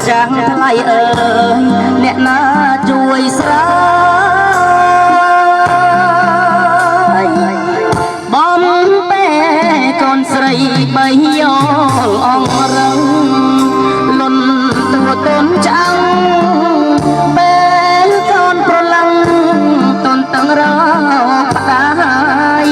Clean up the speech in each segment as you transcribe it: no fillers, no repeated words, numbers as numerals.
ចាំងថ្លៃអើយអ្នកណាជួយស្រ័យបំពេកូនស្រីបីយោលអងរឹងលន់តួតូនចាំងពេលកូនប្រឡឹងតូនតឹងរកផ្ដាយ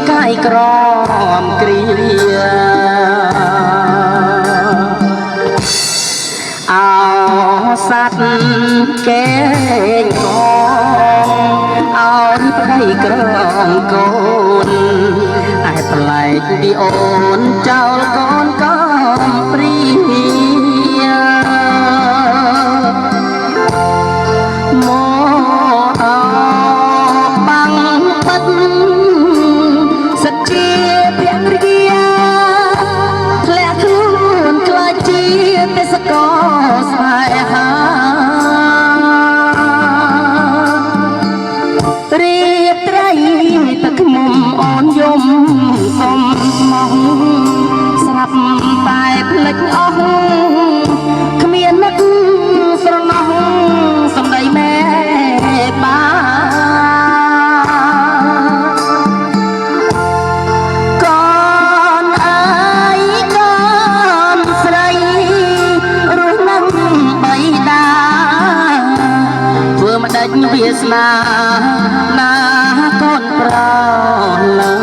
កាយក្រមគ្រាអោសัตว์កេងកងអោយប្តីក្រមកូនតែប្លែកពីអូនចោលកូនកំព្រាគ្មាននឹកស្រណោះសំដីមែបាកូនអើយកូនស្រីរស់នឹងបៃតាធ្វើមិនដេចវាសនាណាកូនប្រឡឹង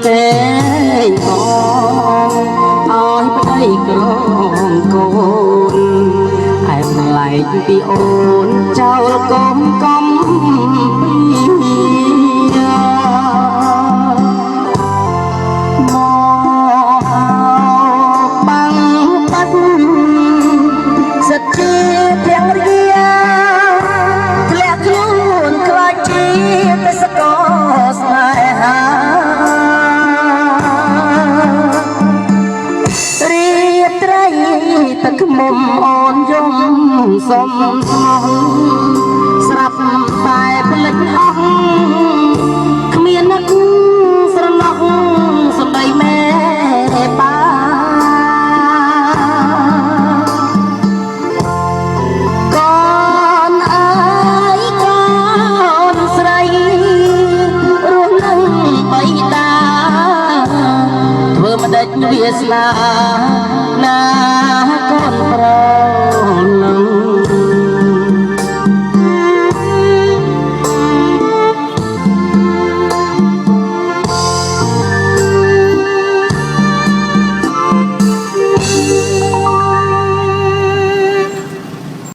ទេបងអោយប្តីក្រមកូនឯម្លែកពីអូនចោលកុំកំមកបាំងបាត់សិតជាទាំងរាធ្លាក់ខ្លួនខ្លាចជាទេសកលស្នេហាទឹកមុំអូនយំសុំស្មោះស្រាប់តែភ្លេចអស់គ្មាននឹកស្រណោះសំដីមែបាកូនអើយកូនស្រីរស់នឹងបៃតាធ្វើមិនដេចវាសនាណា